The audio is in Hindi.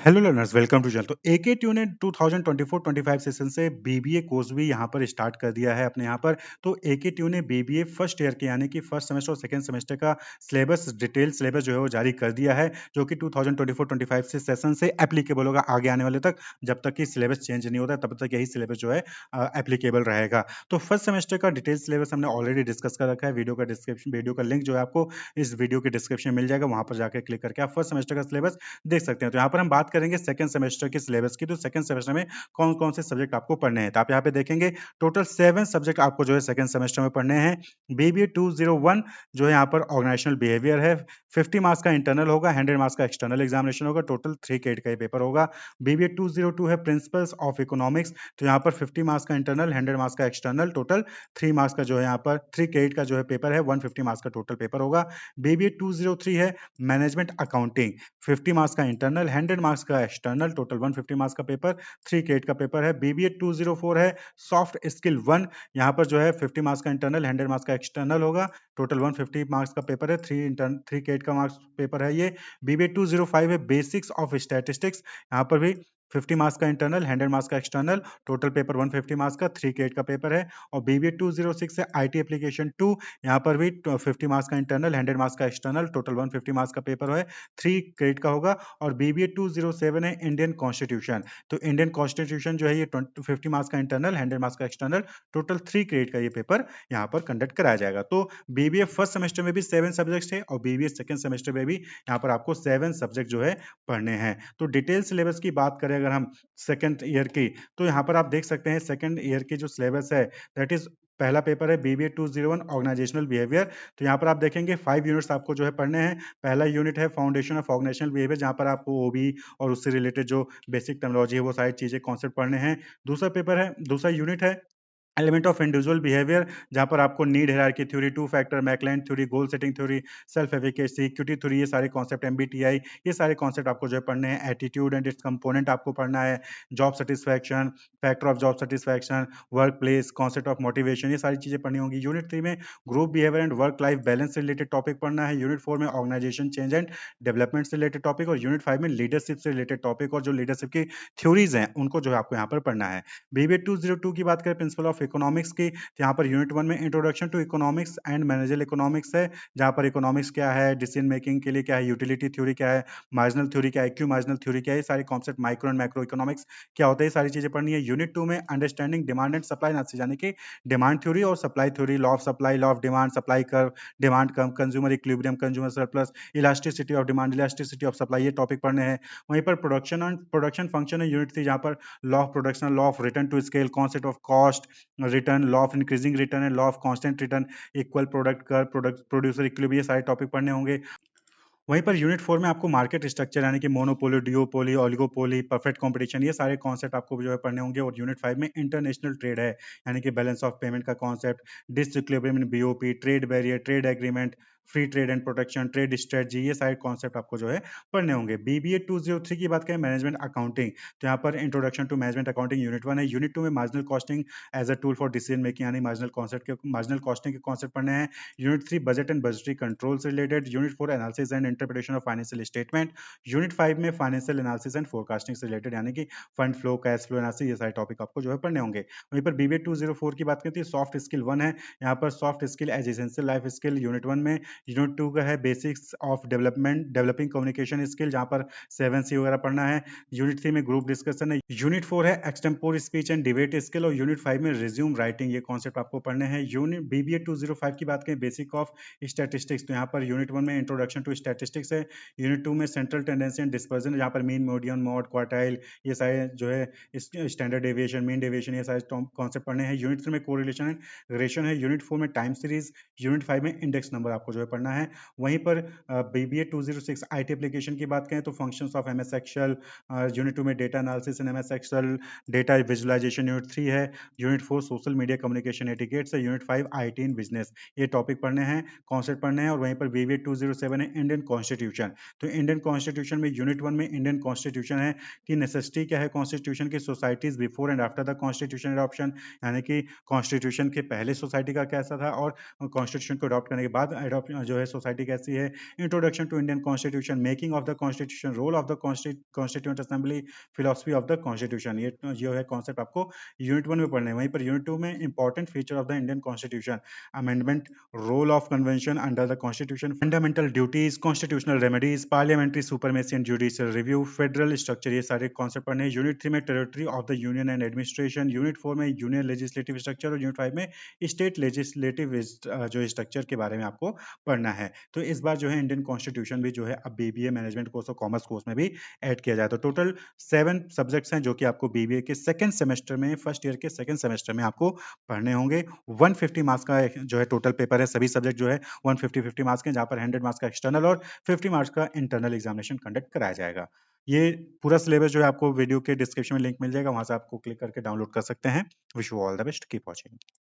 Hello learners, welcome to channel. तो एके ट्यू ने 2024-25 सेशन से बीबीए कोर्स भी यहाँ पर स्टार्ट कर दिया है अपने यहाँ पर। तो एके ट्यू ने बीबीए फर्स्ट ईयर के यानी कि फर्स्ट सेमेस्टर और सेकंड सेमेस्टर का सिलेबस डिटेल सिलेबस जो है वो जारी कर दिया है, जो कि 2024-25 से सेशन से एप्लीकेबल होगा आगे आने वाले तक। जब तक कि सिलेबस चेंज नहीं होता तब तक यही सिलेबस जो है एप्लीकेबल रहेगा। तो फर्स्ट सेमेस्टर का डिटेल सिलेबस हमने ऑलरेडी डिस्कस कर रखा है। वीडियो का लिंक जो है आपको इस वीडियो के डिस्क्रिप्शन में मिल जाएगा, वहां पर जाकर क्लिक करके आप फर्स्ट सेमेस्टर का सिलेबस देख सकते हैं। तो यहाँ पर हम बात करेंगे सेकंड सेमेस्टर के सिलेबस की। तो सेकंड सेमेस्टर में कौन-कौन से सब्जेक्ट आपको पढ़ने हैं? तो आप यहाँ पे देखेंगे टोटल 7 सब्जेक्ट आपको जो है सेकंड सेमेस्टर में पढ़ने हैं। बीबीए 201 जो है यहाँ पर ऑर्गेनाइजेशनल बिहेवियर है। 50 मार्क्स का इंटरनल होगा, 100 मार्क्स का एक्सटर्नल एग्जामिनेशन होगा। टोटल 3 क्रेडिट का ये पेपर होगा। बीबीए 202 है प्रिंसिपल्स ऑफ इकोनॉमिक्स। तो यहाँ पर 50 मार्क्स का इंटरनल, 100 मार्क्स का एक्सटर्नल, टोटल 3 मार्क्स का जो है यहाँ पर 3 क्रेडिट का जो है पेपर है, 150 मार्क्स का टोटल पेपर होगा। बीबीए 203 है मैनेजमेंट अकाउंटिंग। 50 मार्क्स का इंटरनल, 100 मार्क्स का एक्सटर्नल, टोटल 150 मार्क्स का पेपर, 3 क्रेडिट का पेपर है। बीबीए 204 है सॉफ्ट स्किल 1। यहाँ पर जो है 50 मार्क्स का इंटरनल, 100 मार्क्स का एक्सटर्नल होगा, टोटल 150 मार्क्स का पेपर है, 3 क्रेडिट का मार्क्स पेपर है ये। बीबीए 205 है बेसिक्स ऑफ स्टैटिस्टिक्स। यहाँ पर भी 50 मार्क्स का इंटरनल, 100 मार्क्स का एक्सटर्नल, टोटल पेपर 150 मार्क्स का, 3 क्रेडिट का पेपर है। और बीबीए 206 है आईटी एप्लीकेशन 2। यहाँ पर भी 50 मार्क्स का इंटरनल, 100 मार्क्स का एक्सटर्नल, टोटल 150 मार्क्स का पेपर है, 3 क्रेडिट का होगा। और बीबीए 207 है इंडियन कॉन्स्टिट्यूशन। तो इंडियन कॉन्स्टिट्यूशन जो है ये 50 मार्क्स का इंटरनल, 100 मार्क्स का एक्सटर्नल, टोटल 3 क्रेडिट का ये पेपर यहाँ पर कंडक्ट कराया जाएगा। तो बीबीए फर्स्ट सेमेस्टर में भी 7 सब्जेक्ट्स है और बीबीए सेकंड सेमेस्टर में भी यहाँ पर आपको 7 सब्जेक्ट जो है पढ़ने हैं। तो डिटेल सिलेबस की बात करें अगर हम सेकंड ईयर की, तो यहाँ पर आप देख सकते हैं सेकंड ईयर की जो सिलेबस है दैट इज पहला पेपर है बीबीए 201 ऑर्गेनाइजेशनल बिहेवियर। तो यहाँ पर आप देखेंगे 5 यूनिट्स आपको जो है पढ़ने हैं। पहला यूनिट है फाउंडेशन ऑफ ऑर्गेनाइजेशनल बिहेवियर, जहाँ पर आपको ओबी और उससे रिलेटेड जो बेसिक टर्मिनोलॉजी है वो सारी चीजें कॉन्सेप्ट पढ़ने हैं। दूसरा यूनिट है एलिमेंट ऑफ इंडिविजुअल बिहेवियर, जहाँ पर आपको need hierarchy theory, two factor McClelland theory, goal setting theory, self efficacy, equity theory, ये सारे कॉन्सेप्ट, एमबीटीआई, ये सारे कॉन्सेप्ट आपको जो है पढ़ने हैं। एटीट्यूड एंड इट्स कंपोनेंट आपको पढ़ना है। Job satisfaction, factor of job satisfaction, work place, concept of motivation, ये सारी चीजें पढ़नी होंगी। यूनिट 3 में group behaviour and work life balance से रिलेटेड टॉपिक पढ़ना है। यूनिट 4 में ऑर्गेनाइजेशन चेंज एंड डेवलपमेंट से रिलेटेड टॉपिक, और यूनिट 5 में लीडरशिप से रिलेटेड टॉपिक और जो लीडरशिप की थ्योरीज हैं उनको जो है आपको यहाँ पर पढ़ना है। बीबीए 202 की बात करें प्रिंसिपल ऑफ इकोनॉमिक्स की, यहाँ पर यूनिट 1 में introduction to economics and managerial economics है, जहाँ पर इकोनॉमिक्स क्या है, डिसीजन मेकिंग के लिए क्या है, यूटिलिटी थ्योरी क्या है, मार्जिनल थ्योरी क्या है, क्यू मार्जिनल थ्योरी क्या है, ये सारे concept, micro and macro economics क्या होता है, ये सारी चीजें पढ़नी है। यूनिट 2 में understanding demand and supply analysis, यानी कि डिमांड थ्योरी और supply theory, law of supply, law of demand, supply curve, demand come, consumer equilibrium, consumer surplus, elasticity of demand, elasticity of supply, ये टॉपिक पढ़ने हैं। वहीं पर प्रोडक्शन फंक्शन है यूनिट 3, जहाँ पर law of production, law of return to scale, concept of cost return, law of increasing return and law of constant return, equal product curve, product producer equilibrium, ये सारे टॉपिक पढ़ने होंगे। वहीं पर यूनिट 4 में आपको मार्केट स्ट्रक्चर यानी कि मोनोपोली, डिओपोली, ओलिगोपोली, परफेक्ट कंपटीशन, ये सारे कॉन्सेप्ट आपको जो है पढ़ने होंगे। और यूनिट 5 में इंटरनेशनल ट्रेड है, यानी कि बैलेंस ऑफ पेमेंट का concept, disequilibrium in BOP, trade barrier, trade agreement, free trade and protection, trade strategy, ये सारे कॉन्सेप्ट आपको जो है पढ़ने होंगे। बीबीए 203 की बात करें मैनेजमेंट अकाउंटिंग, तो यहाँ पर introduction to management accounting unit 1 है। यूनिट 2 में marginal costing as a tool for decision making, यानी मार्जिनल कॉस्टिंग के कॉन्सेप्ट पढ़ने हैं। Unit 3 budget and budgetary control से related. Unit 4 analysis and interpretation of financial statement. Unit 5 में फाइनेंशियल एनालिसिस एंड फोरकास्टिंग से रिलेटेड, यानी कि fund flow, cash flow analysis, ये सारे टॉपिक आपको जो है पढ़ने होंगे। वहीं पर बीबीए 204 की बात करते हैं सॉफ्ट स्किल 1 है, यहाँ पर soft skill as essential life skill unit 1 में। यूनिट 2 का है basics of developing communication skill, जहाँ पर 7C वगैरह पढ़ना है। यूनिट 3 में ग्रुप डिस्कशन है। यूनिट 4 है extempore speech and debate skill, और यूनिट 5 में रिज्यूम राइटिंग, ये कॉन्सेप्ट आपको पढ़ने हैं। यूनिट बीबीए 205 की बात करें बेसिक ऑफ स्टैटिस्टिक्स, तो यहाँ पर यूनिट 1 में इंट्रोडक्शन टू स्टैटिस्टिक्स है। यूनिट 2 में सेंट्रल टेंडेंसी एंड डिस्पर्जन, जहाँ पर मीन, मीडियन, मॉड, क्वार्टाइल, ये सारे जो है स्टैंडर्ड डेविएशन, मीन डेविएशन, ये सारे कॉन्सेप्ट पढ़ने हैं। यूनिट 3 में कोरिलेशन एंड रिलेशन है। यूनिट 4 में टाइम सीरीज। यूनिट 5 में इंडेक्स नंबर आपको जो है पढ़ना है। वहीं पर बीबीए 206 आईटी एप्लीकेशन की बात करें तो functions of MS Excel, unit 2 में data analysis in MS Excel, data visualization unit 3 है। Unit 4 social media communication etiquettes है। यूनिट 5 आईटी इन बिजनेस, ये टॉपिक पढ़ने हैं, कॉन्सेप्ट पढ़ने हैं। और वहीं पर बीबीए 207 है इंडियन कॉन्स्टिट्यूशन। तो इंडियन कॉन्स्टिट्यूशन में यूनिट 1 में इंडियन कॉन्स्टिट्यूशन है कि नेसेसिटी क्या है कॉन्स्टिट्यूशन की, societies before and after the constitution adoption, यानी कि कॉन्स्टिट्यूशन के पहले सोसाइटी का कैसा था और कॉन्स्टिट्यूशन को अडॉप्ट करने के बाद जो है सोसाइटी कैसी है, introduction to Indian constitution, making of the constitution, role of the constituent assembly, philosophy of the constitution, ये जो है कॉन्सेप्ट आपको यूनिट 1 में पढ़ने हैं। वहीं पर यूनिट 2 में important feature of the Indian constitution, amendment, role of convention under the constitution, fundamental duties, constitutional remedies, parliamentary supremacy and judicial review, federal structure, ये सारे कॉन्सेप्ट पढ़ने हैं। यूनिट 3 में territory of the union and administration, unit 4 में यूनियन लेजिस्लेटिव स्ट्रक्चर और यूनिट 5 में स्टेट लेजिस्लेटिव जो स्ट्रक्चर के बारे में आपको पढ़ना है। तो इस बार जो है इंडियन कॉन्स्टिट्यूशन भी जो है अब बीबीए मैनेजमेंट कोर्स और कॉमर्स कोर्स में भी ऐड किया जाए। तो टोटल 7 सब्जेक्ट्स हैं जो कि आपको बीबीए के सेकंड सेमेस्टर में, फर्स्ट ईयर के सेकंड सेमेस्टर में आपको पढ़ने होंगे। 150 मार्क्स का जो है टोटल पेपर है, सभी सब्जेक्ट जो है 150 मार्क्स के, जहां पर 100 मार्क्स का एक्सटर्नल और 50 मार्क्स का इंटरनल एग्जामिनेशन कंडक्ट कराया जाएगा। ये पूरा सिलेबस जो है आपको वीडियो के डिस्क्रिप्शन में लिंक मिल जाएगा, वहां से आपको क्लिक करके डाउनलोड कर सकते हैं। Wish you all the best, keep watching.